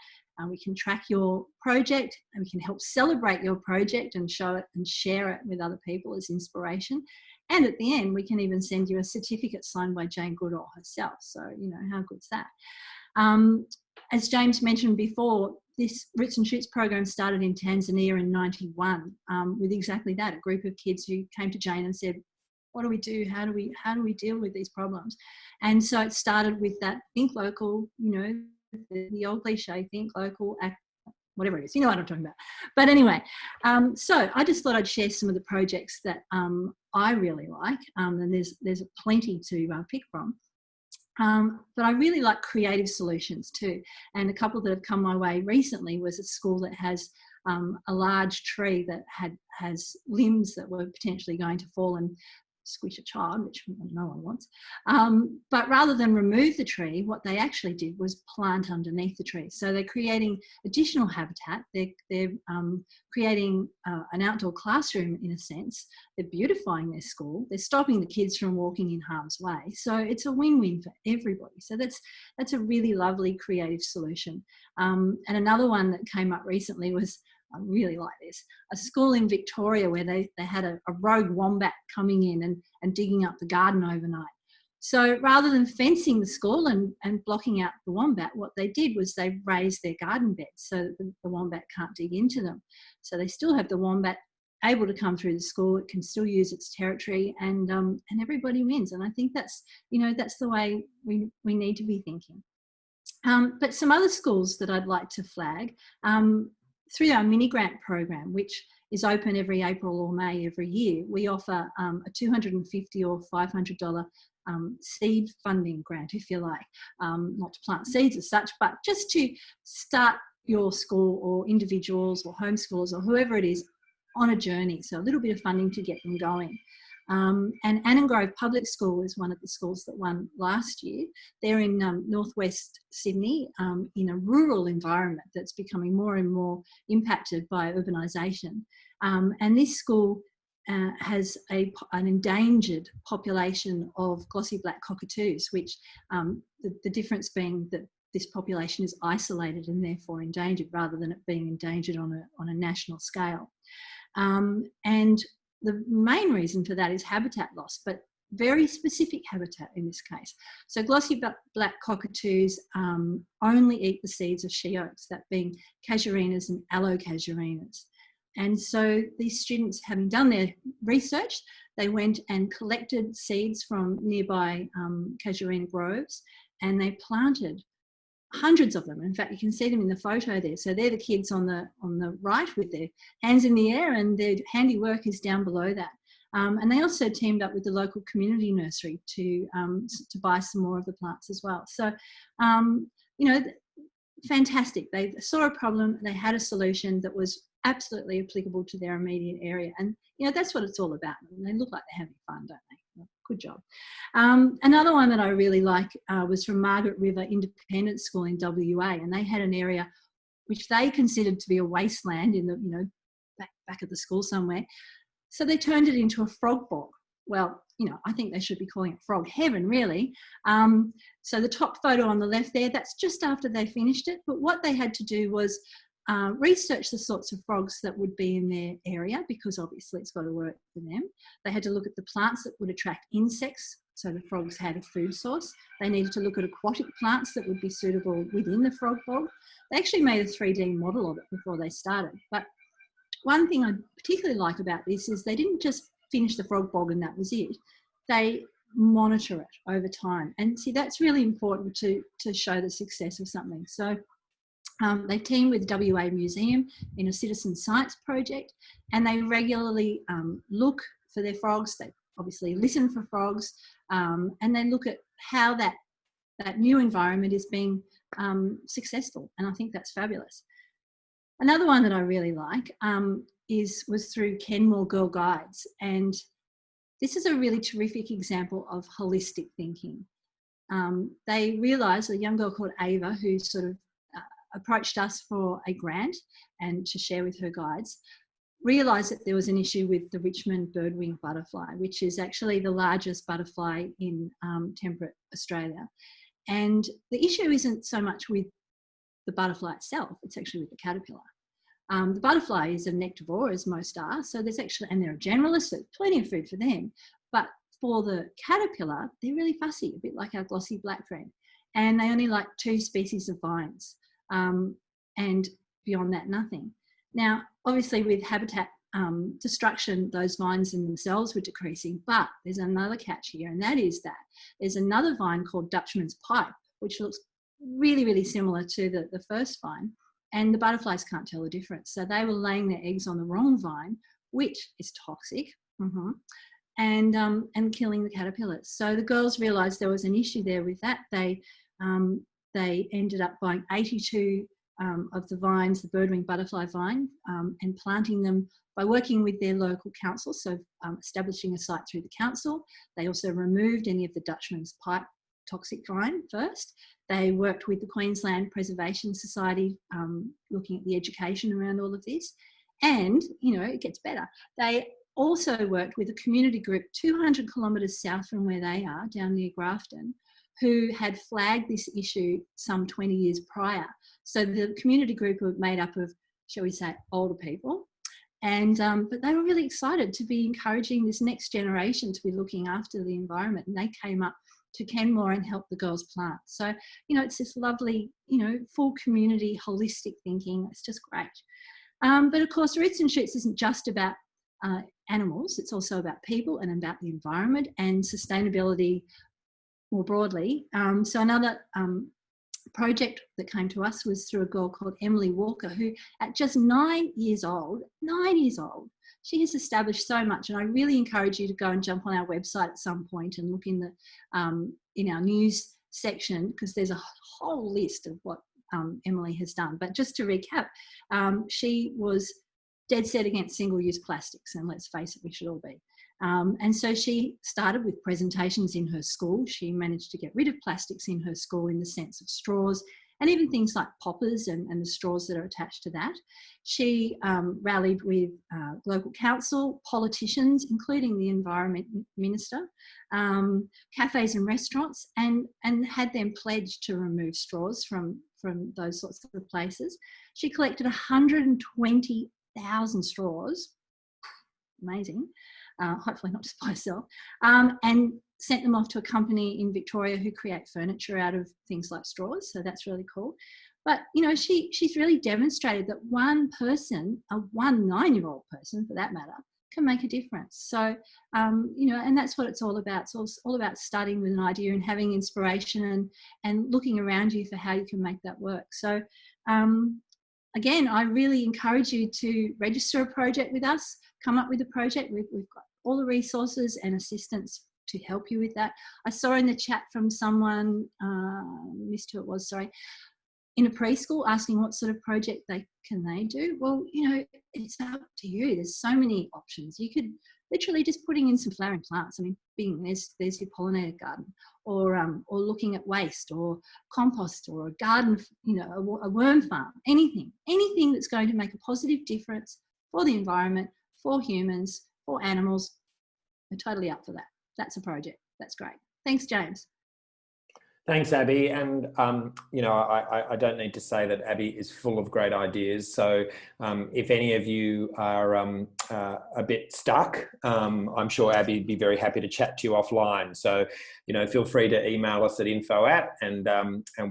We can track your project, and we can help celebrate your project and show it and share it with other people as inspiration. And at the end, we can even send you a certificate signed by Jane Goodall herself. So, you know, how good's that? As James mentioned before, this Roots and Shoots program started in Tanzania in '91 with exactly that, a group of kids who came to Jane and said, what do we do? How do we deal with these problems? And so it started with that think local, you know, the old cliche, think local, act, whatever it is, you know what I'm talking about. But anyway, so I just thought I'd share some of the projects that I really like, and there's plenty to pick from. But I really like creative solutions too. And a couple that have come my way recently was a school that has a large tree that has limbs that were potentially going to fall and squish a child, which no one wants. But rather than remove the tree, what they actually did was plant underneath the tree. So they're creating additional habitat. They're creating an outdoor classroom in a sense. They're beautifying their school. They're stopping the kids from walking in harm's way. So it's a win-win for everybody. So that's a really lovely creative solution. And another one that came up recently was, I really like this, a school in Victoria where they had a rogue wombat coming in and digging up the garden overnight. So rather than fencing the school and blocking out the wombat, what they did was they raised their garden beds so that the wombat can't dig into them. So they still have the wombat able to come through the school. It can still use its territory, and everybody wins. And I think that's, you know, that's the way we need to be thinking. But some other schools that I'd like to flag, through our mini grant program, which is open every April or May every year, we offer a $250 or $500 seed funding grant, if you like, not to plant seeds as such, but just to start your school or individuals or homeschoolers or whoever it is on a journey. So a little bit of funding to get them going. And Annan Grove Public School is one of the schools that won last year. They're in northwest Sydney, in a rural environment that's becoming more and more impacted by urbanisation. And this school has an endangered population of glossy black cockatoos, which the difference being that this population is isolated and therefore endangered rather than it being endangered on a national scale. And the main reason for that is habitat loss, but very specific habitat in this case. So glossy black cockatoos only eat the seeds of she oaks, that being casuarinas and allocasuarinas. And so these students, having done their research, they went and collected seeds from nearby casuarina groves, and they planted hundreds of them. In fact, you can see them in the photo there. So they're the kids on the right with their hands in the air, and their handiwork is down below that. And they also teamed up with the local community nursery to buy some more of the plants as well. So, you know, fantastic. They saw a problem, they had a solution that was absolutely applicable to their immediate area. And, you know, that's what it's all about. And they look like they're having fun, don't they? Good job. Another one that I really like was from Margaret River Independent School in WA, and they had an area which they considered to be a wasteland in the, you know, back at the school somewhere. So they turned it into a frog bog. Well, you know, I think they should be calling it frog heaven, really. So the top photo on the left there, that's just after they finished it. But what they had to do was research the sorts of frogs that would be in their area, because obviously it's got to work for them. They had to look at the plants that would attract insects, so the frogs had a food source. They needed to look at aquatic plants that would be suitable within the frog bog. They actually made a 3D model of it before they started. But one thing I particularly like about this is they didn't just finish the frog bog and that was it. They monitor it over time. And see, that's really important to show the success of something. So they team with WA Museum in a citizen science project, and they regularly look for their frogs. They obviously listen for frogs, and they look at how that new environment is being successful. And I think that's fabulous. Another one that I really like was through Kenmore Girl Guides, and this is a really terrific example of holistic thinking. They realised, a young girl called Ava, who sort of approached us for a grant and to share with her guides, realised that there was an issue with the Richmond birdwing butterfly, which is actually the largest butterfly in temperate Australia. And the issue isn't so much with the butterfly itself, it's actually with the caterpillar. The butterfly is a nectivore, as most are, so there's actually, and they're a generalist, so plenty of food for them. But for the caterpillar, they're really fussy, a bit like our glossy black friend. And they only like 2 species of vines. And beyond that, nothing. Now, obviously with habitat destruction, those vines in themselves were decreasing, but there's another catch here, and that is that there's another vine called Dutchman's pipe, which looks really, really similar to the first vine, and the butterflies can't tell the difference. So they were laying their eggs on the wrong vine, which is toxic, and killing the caterpillars. So the girls realised there was an issue there with that. They ended up buying 82 of the vines, the birdwing butterfly vine, and planting them by working with their local council, so establishing a site through the council. They also removed any of the Dutchman's pipe toxic vine first. They worked with the Queensland Preservation Society, looking at the education around all of this. And, you know, it gets better. They also worked with a community group 200 kilometres south from where they are, down near Grafton, who had flagged this issue some 20 years prior. So the community group were made up of, shall we say, older people. And but they were really excited to be encouraging this next generation to be looking after the environment. And they came up to Kenmore and helped the girls plant. So, you know, it's this lovely, you know, full community, holistic thinking. It's just great. But of course, Roots and Shoots isn't just about animals. It's also about people and about the environment and sustainability more broadly. So another project that came to us was through a girl called Emily Walker, who at just 9 years old, she has established so much. And I really encourage you to go and jump on our website at some point and look in our news section, because there's a whole list of what Emily has done. But just to recap, she was dead set against single-use plastics, and let's face it, we should all be. And so she started with presentations in her school. She managed to get rid of plastics in her school in the sense of straws and even things like poppers and the straws that are attached to that. She rallied with local council, politicians, including the Environment Minister, cafes and restaurants, and had them pledge to remove straws from those sorts of places. She collected 120,000 straws, amazing, hopefully not just by herself, and sent them off to a company in Victoria who create furniture out of things like straws. So that's really cool. But, you know, she's really demonstrated that one person, one 9-year-old person for that matter, can make a difference. So, you know, and that's what it's all about. It's all about starting with an idea and having inspiration and looking around you for how you can make that work. So, again, I really encourage you to register a project with us, come up with a project. We've got all the resources and assistance to help you with that. I saw in the chat from someone, missed who it was, sorry, in a preschool asking what sort of project can they do. Well, you know, it's up to you. There's so many options. You could literally just putting in some flowering plants. I mean, there's your pollinator garden, or looking at waste or compost or a garden, you know, a worm farm, anything that's going to make a positive difference for the environment, for humans, for animals. We're totally up for that. That's a project. That's great. Thanks, James. Thanks, Abby. And, you know, I don't need to say that Abby is full of great ideas. So if any of you are a bit stuck, I'm sure Abby would be very happy to chat to you offline. So, you know, feel free to email us at info@, and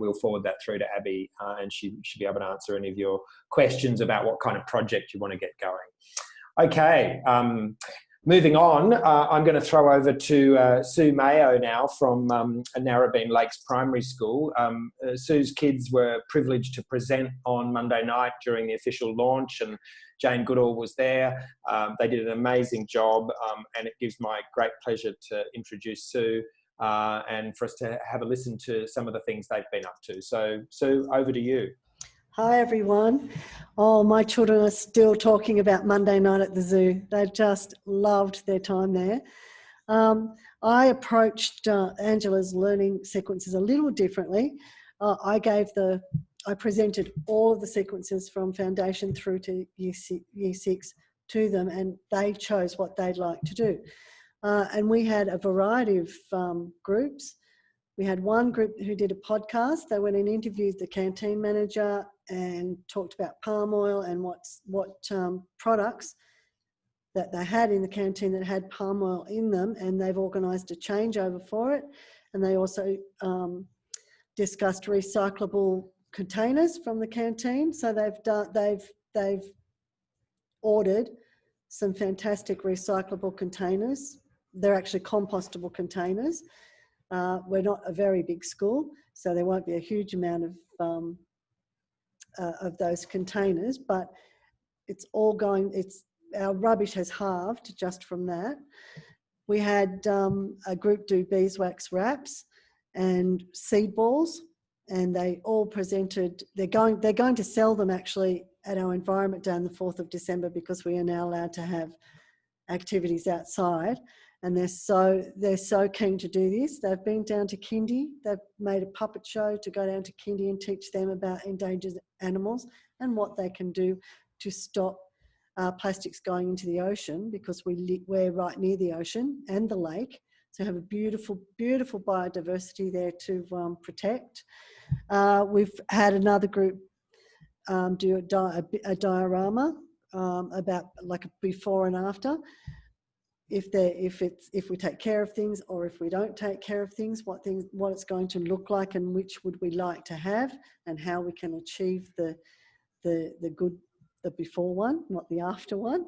we'll forward that through to Abby, and she should be able to answer any of your questions about what kind of project you want to get going. Okay. Moving on, I'm going to throw over to Sue Mayo now from Narrabeen Lakes Primary School. Sue's kids were privileged to present on Monday night during the official launch, and Jane Goodall was there. They did an amazing job, and it gives my great pleasure to introduce Sue and for us to have a listen to some of the things they've been up to. So, Sue, over to you. Hi everyone. Oh, my children are still talking about Monday night at the zoo. They just loved their time there. I approached Angela's learning sequences a little differently. I presented all of the sequences from foundation through to year 6 to them, and they chose what they'd like to do. And we had a variety of groups. We had one group who did a podcast. They went and interviewed the canteen manager and talked about palm oil and what products that they had in the canteen that had palm oil in them, and they've organised a changeover for it. And they also discussed recyclable containers from the canteen. So they've ordered some fantastic recyclable containers. They're actually compostable containers. We're not a very big school, so there won't be a huge amount of those containers, but it's all going, our rubbish has halved just from that. We had a group do beeswax wraps and seed balls, and they all presented, they're going to sell them actually at our Environment Day on the 4th of December, because we are now allowed to have activities outside. And they're so keen to do this. They've been down to kindy. They've made a puppet show to go down to kindy and teach them about endangered animals and what they can do to stop plastics going into the ocean, because we're right near the ocean and the lake. So have a beautiful, beautiful biodiversity there to protect. We've had another group do a diorama about like a before and after. If we take care of things, or if we don't take care of things, what it's going to look like, and which would we like to have, and how we can achieve the before one, not the after one.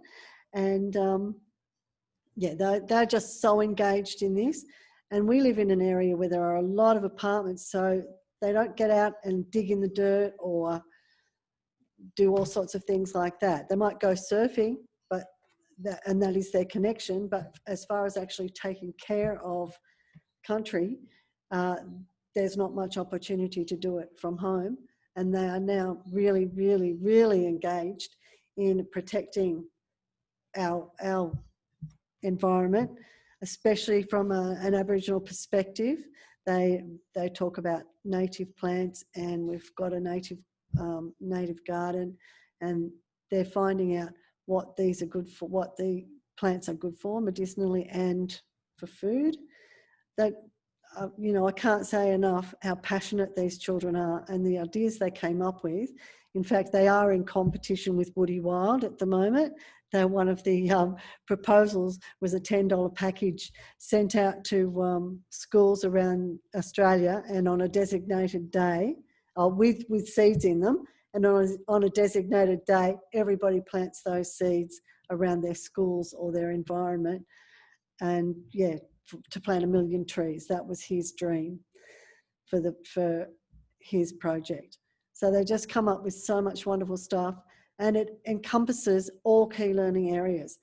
And yeah, they're just so engaged in this. And we live in an area where there are a lot of apartments, so they don't get out and dig in the dirt or do all sorts of things like that. They might go surfing, and that is their connection. But as far as actually taking care of country, there's not much opportunity to do it from home. And they are now really, really, really engaged in protecting our environment, especially from an Aboriginal perspective. They talk about native plants, and we've got a native garden, and they're finding out what these are good for, what the plants are good for medicinally and for food. That I can't say enough how passionate these children are, and the ideas they came up with. In fact, they are in competition with WOODiWild at the moment. One of the proposals was a $10 package sent out to schools around Australia, and on a designated day, with seeds in them, and on a designated day, everybody plants those seeds around their schools or their environment. And yeah, to plant 1 million trees. That was his dream for his project. So they just come up with so much wonderful stuff, and it encompasses all key learning areas.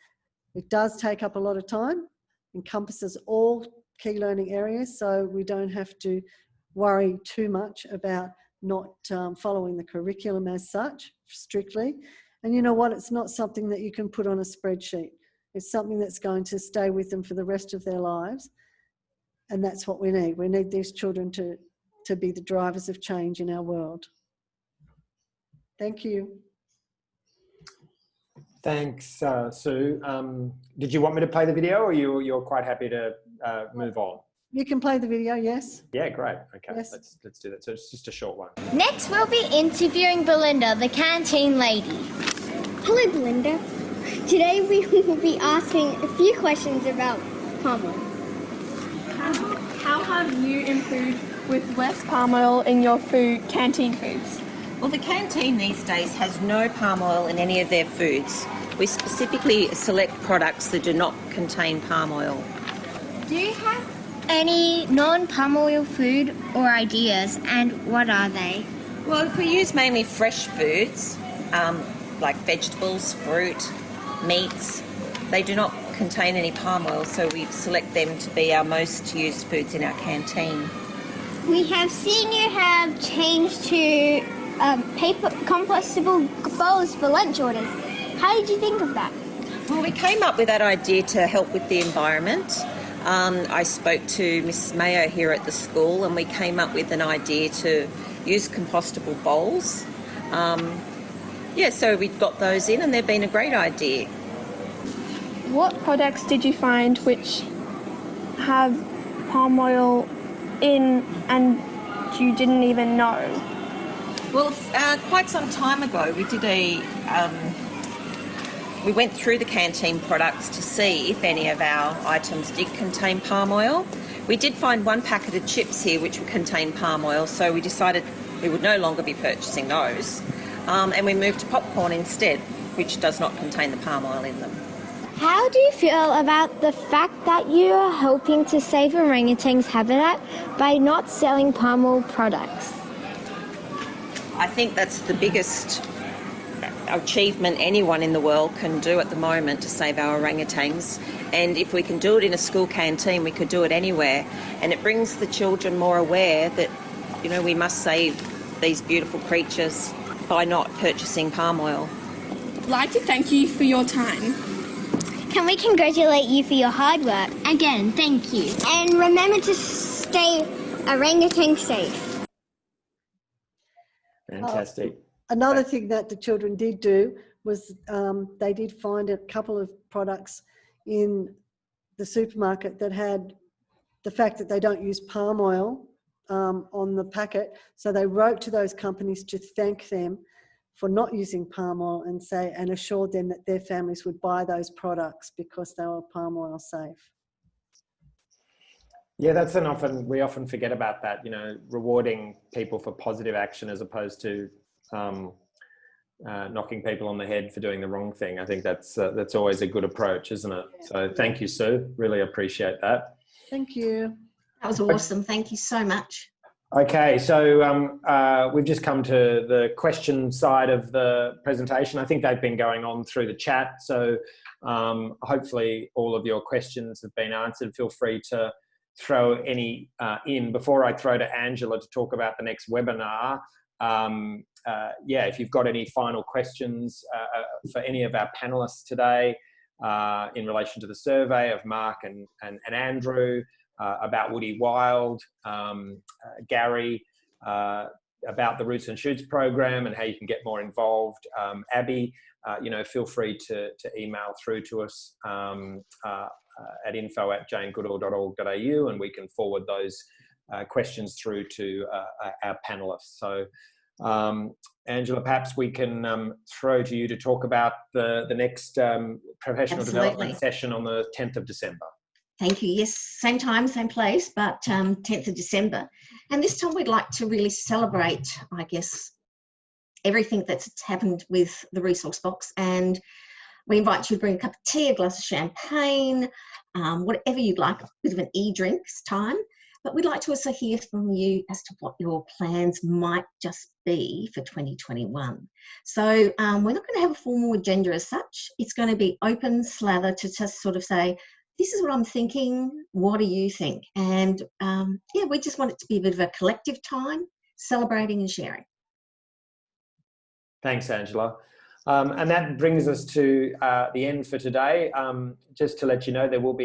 It does take up a lot of time, encompasses all key learning areas, so we don't have to worry too much about not following the curriculum as such, strictly. And you know what? It's not something that you can put on a spreadsheet. It's something that's going to stay with them for the rest of their lives. And that's what we need. We need these children to be the drivers of change in our world. Thank you. Thanks, Sue. Did you want me to play the video, or you're quite happy to move on? You can play the video, yes. Yeah, great. Okay, yes. Let's do that. So it's just a short one. Next, we'll be interviewing Belinda, the canteen lady. Hello, Belinda. Today we will be asking a few questions about palm oil. How have you improved with less palm oil in your canteen foods? Well, the canteen these days has no palm oil in any of their foods. We specifically select products that do not contain palm oil. Do you have any non-palm oil food or ideas, and what are they? Well, we use mainly fresh foods, like vegetables, fruit, meats. They do not contain any palm oil, so we select them to be our most used foods in our canteen. We have seen you have changed to paper compostable bowls for lunch orders. How did you think of that? Well, we came up with that idea to help with the environment. I spoke to Mrs. Mayo here at the school, and we came up with an idea to use compostable bowls. So we got those in, and they've been a great idea. what products did you find which have palm oil in and you didn't even know? Well, quite some time ago, we did we went through the canteen products to see if any of our items did contain palm oil. We did find one packet of chips here which would contain palm oil, so we decided we would no longer be purchasing those. And we moved to popcorn instead, which does not contain the palm oil in them. How do you feel about the fact that you are helping to save orangutans' habitat by not selling palm oil products? I think that's the biggest achievement anyone in the world can do at the moment to save our orangutans. And if we can do it in a school canteen, we could do it anywhere. And it brings the children more aware that, you know, we must save these beautiful creatures by not purchasing palm oil. I'd like to thank you for your time. Can we congratulate you for your hard work? Again, thank you. And remember to stay orangutan safe. Fantastic. Another thing that the children did do was they did find a couple of products in the supermarket that had the fact that they don't use palm oil on the packet. So they wrote to those companies to thank them for not using palm oil and assured them that their families would buy those products because they were palm oil safe. Yeah, we often forget about that, you know, rewarding people for positive action as opposed to knocking people on the head for doing the wrong thing. I think that's always a good approach, isn't it? So thank you, Sue. Really appreciate that. Thank you. That was awesome. Thank you so much. Okay, so we've just come to the question side of the presentation. I think they've been going on through the chat. So hopefully all of your questions have been answered. Feel free to throw any in. Before I throw to Angela to talk about the next webinar, if you've got any final questions for any of our panelists today in relation to the survey of Mark and Andrew, about WOODiWild, Gary, about the Roots and Shoots program and how you can get more involved, Abby, feel free to email through to us at info@janegoodall.org.au, and we can forward those questions through to our panelists. So Angela, perhaps we can throw to you to talk about the next professional development session on the 10th of December. Thank you. Yes, same time, same place, but 10th of December. And this time we'd like to really celebrate, I guess, everything that's happened with the resource box. And we invite you to bring a cup of tea, a glass of champagne, whatever you'd like, a bit of an e-drinks time. But we'd like to also hear from you as to what your plans might just be for 2021. So we're not going to have a formal agenda as such. It's going to be open slather to just sort of say, this is what I'm thinking, what do you think? And we just want it to be a bit of a collective time, celebrating and sharing. Thanks, Angela. And that brings us to the end for today. Just to let you know, there will be